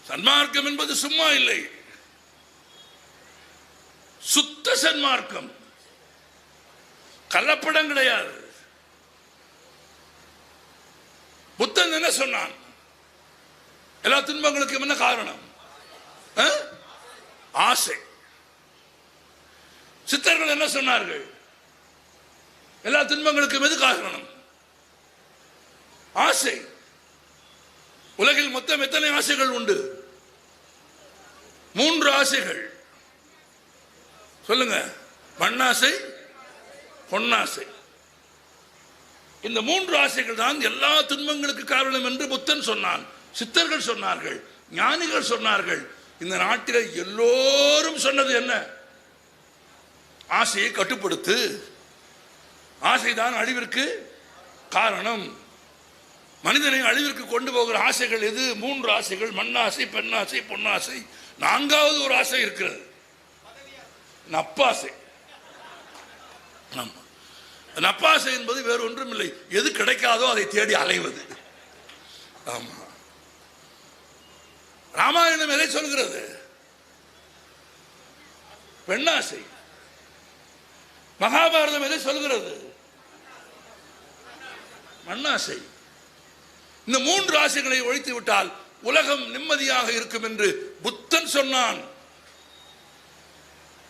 சன்மார்க்கம் என்பது சும்மா இல்லை, சுத்த சன்மார்க்கம், கலப்படம் கிடையாது. புத்தன் என்ன சொன்னான்? எல்லா துன்பங்களுக்கும் என்ன காரணம்? ஆசை. சித்தர்கள் என்ன சொன்னார்கள்? எல்லா துன்பங்களுக்கும் எது காரணம்? ஆசை. உலகில் மொத்தம் எத்தனை ஆசைகள் உண்டு? 3 ஆசைகள். சொல்லுங்க. மண்ணாசை, பொன்னாசை. இந்த 3 ஆசைகள் தான் எல்லா துன்பங்களுக்கு காரணம் என்று புத்தன் சொன்னான், சித்தர்கள் சொன்னார்கள், ஞானிகள் சொன்னார்கள். இந்த நாட்டில் எல்லோரும் சொன்னது என்ன? ஆசையை கட்டுப்படுத்து. ஆசைதான் அழிவிற்கு காரணம். மனிதனை அழிவிற்கு கொண்டு போகிற ஆசைகள் எது? 3 ஆசைகள்: மண்ணாசை, பெண்ணாசை, பொன்னாசை. 4வது ஒரு ஆசை இருக்கிறது, நப்பாசை. நப்பாசை என்பது வேறு ஒன்றும் இல்லை, எது கிடைக்காதோ அதை தேடி அலைவது. ஆமா. ராமாயணம் எதை சொல்கிறது? பெண்ணாசை. மகாபாரதம் எதை சொல்கிறது? மண்ணாசை. இந்த 3 ஆசைகளை ஒழித்து விட்டால் உலகம் நிம்மதியாக இருக்கும் என்று புத்தன் சொன்னான்,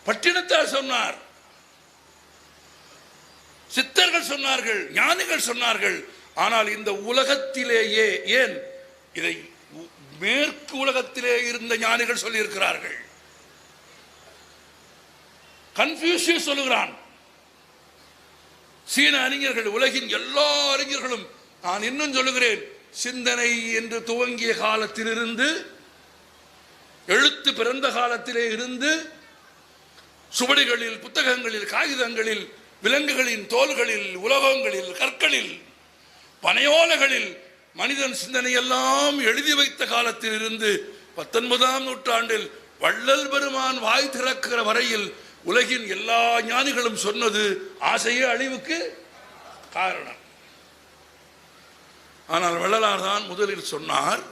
பட்டினத்தார் சொன்னார், சித்தர்கள் சொன்னார்கள், ஞானிகள் சொன்னார்கள். ஆனால் இந்த உலகத்திலேயே, ஏன் இதை மேற்கு உலகத்திலே இருந்த ஞானிகள் சொல்லி இருக்கிறார்கள். கன்ஃபியூஷியஸ் சொல்லுகிறான். சீன அறிஞர்கள், உலகின் எல்லா அறிஞர்களும், நான் இன்னும் சொல்லுகிறேன், சிந்தனை என்று துவங்கிய காலத்திலிருந்து, எழுத்து பிறந்த காலத்திலே இருந்து, சுவடிகளில், புத்தகங்களில், காகிதங்களில், விலங்குகளின் தோள்களில், உலோகங்களில், கற்களில், பனையோலைகளில் மனிதன் சிந்தனையெல்லாம் எழுதி வைத்த காலத்தில் இருந்து 19ஆம் நூற்றாண்டில் வள்ளல் பெருமான் வாய் திறக்கிற வரையில் உலகின் எல்லா ஞானிகளும் சொன்னது ஆசையே அழிவுக்கு காரணம். ஆனால் வள்ளலார் தான் முதலில் சொன்னார்,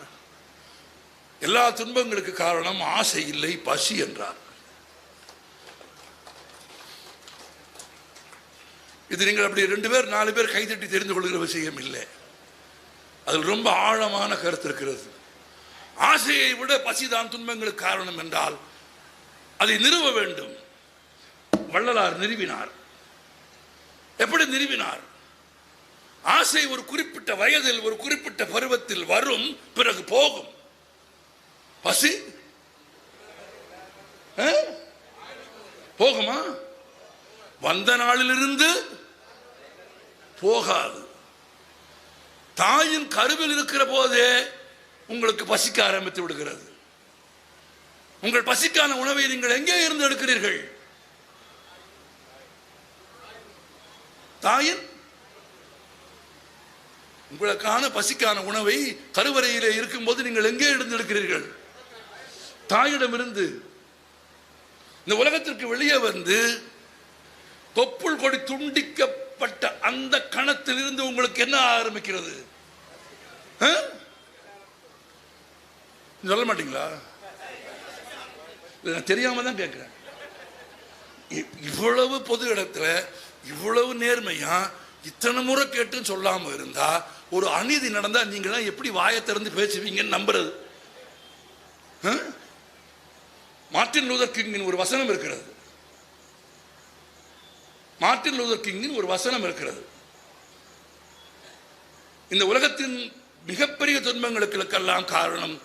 எல்லா துன்பங்களுக்கு காரணம் ஆசை இல்லை, பசி என்றார். இது நீங்கள் அப்படி 2 பேர் 4 பேர் கைதட்டி தெரிந்து கொள்கிற விஷயம் இல்லை. அதில் ரொம்ப ஆழமான கருத்து இருக்கிறது. ஆசையை விட பசிதான் துன்பங்களுக்கு காரணம் என்றால் அதை நிறுவ வேண்டும். வள்ளலார் நிறுவினார். எப்படி நிறுவினார்? ஆசை ஒரு குறிப்பிட்ட வயதில், ஒரு குறிப்பிட்ட பருவத்தில் வரும், பிறகு போகும். பசி போகுமா? வந்த நாளிலிருந்து போகாது. தாயின் கருவில் இருக்கிற போதே உங்களுக்கு பசிக்க ஆரம்பித்து விடுகிறது. உங்கள் பசிக்கான உணவை நீங்கள் எங்கே இருந்து எடுக்கிறீர்கள்? தாயின் உங்களுக்கான பசிக்கான உணவை கருவறையிலே இருக்கும் போது நீங்கள் எங்கே இருந்து எடுக்கிறீர்கள்? தாயிடமிருந்து. இந்த உலகத்திற்கு வெளியே வந்து தொப்புள் கொடி துண்டிக்கப்பட்ட அந்த கணத்தில் இருந்து உங்களுக்கு என்ன ஆரம்பிக்கிறது? சொல்ல மாட்டீங்களா? தெரியாம தான் கேட்கிறேன். இவ்வளவு பொது இடத்துல இவ்வளவு நேர்மையா இத்தனை முறை கேட்டு சொல்லாம இருந்தா, ஒரு அநீதி நடந்தா நீங்களாம் எப்படி வாயை திறந்து பேசுவீங்கன்னு நம்புறது? மார்ட்டின் லூதர் கிங்கின் ஒரு வசனம் இருக்கிறது. மார்ட்டின் லூதர் கிங்கின் ஒரு வசனம் இருக்கிறது. இந்த உலகத்தின் மிகப்பெரிய துன்பங்களுக்கெல்லாம் காரணம்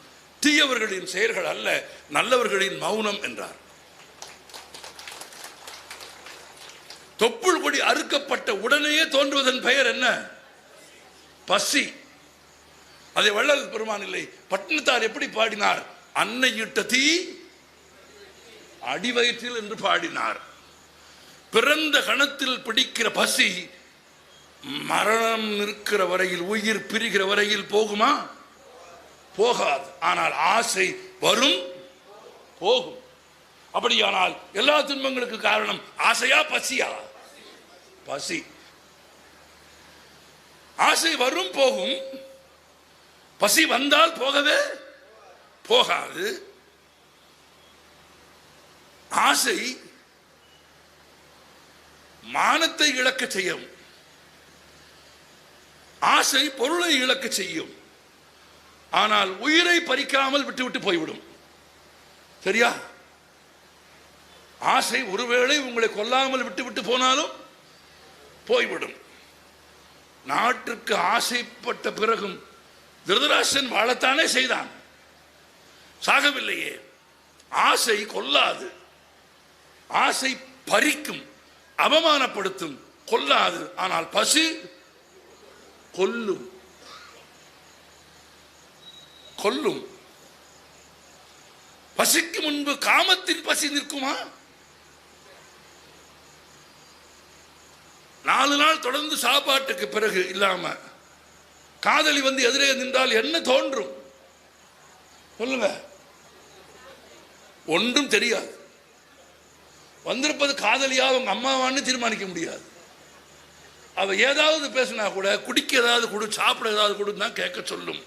தீயவர்களின் செயல்கள் அல்ல, நல்லவர்களின் மௌனம் என்றார். தொப்புள் கொடி அறுக்கப்பட்ட உடனேயே தோன்றுவதன் பெயர் என்ன? பசி. அதை வள்ளல் பெருமான் இல்லை, பட்டினத்தார் எப்படி பாடினார்? அன்னையிட்ட தீ அடிவயிற்றில் என்று பாடினார். பிறந்த கணத்தில் பிடிக்கிற பசி மரணம் நிற்கிற வரையில், உயிர் பிரிகிற வரையில் போகுமா? போகாது. ஆனால் ஆசை வரும், போகும். அப்படியானால் எல்லா துன்பங்களுக்கு காரணம் ஆசையா பசியா? பசி. ஆசை வரும், போகும். பசி வந்தால் போகவே போகாது. ஆசை மானத்தை இழக்க செய்யும். ஆசை பொருளை இழக்க செய்யும். ஆனால் உயிரை பறிக்காமல் விட்டுவிட்டு போய்விடும். சரியா? ஆசை ஒருவேளை உங்களை கொல்லாமல் விட்டுவிட்டு போனாலும் போய்விடும். நாட்டுக்கு ஆசைப்பட்ட பிறகும் திருதராஷ்டிரன் வாழத்தானே செய்தான், சாகவில்லையே. ஆசை கொல்லாது, ஆசை பறிக்கும், அவமானப்படுத்தும், கொல்லாது. ஆனால் பசி கொல்லும். கொல்லும். பசிக்கு முன்பு காமத்தின் பசி நிற்குமா? 4 நாள் தொடர்ந்து சாப்பாட்டுக்கு பிறகு இல்லாம காதலி வந்து எதிரே நின்றால் என்ன தோன்றும் சொல்லுங்க? ஒன்றும் தெரியாது. வந்திருப்பது காதலியா அவங்க அம்மாவான்னு தீர்மானிக்க முடியாது. அவ ஏதாவது பேசினா கூட குடிக்க ஏதாவது கொடு, சாப்பிட ஏதாவது கொடுன்னு தான் கேட்க சொல்லும்.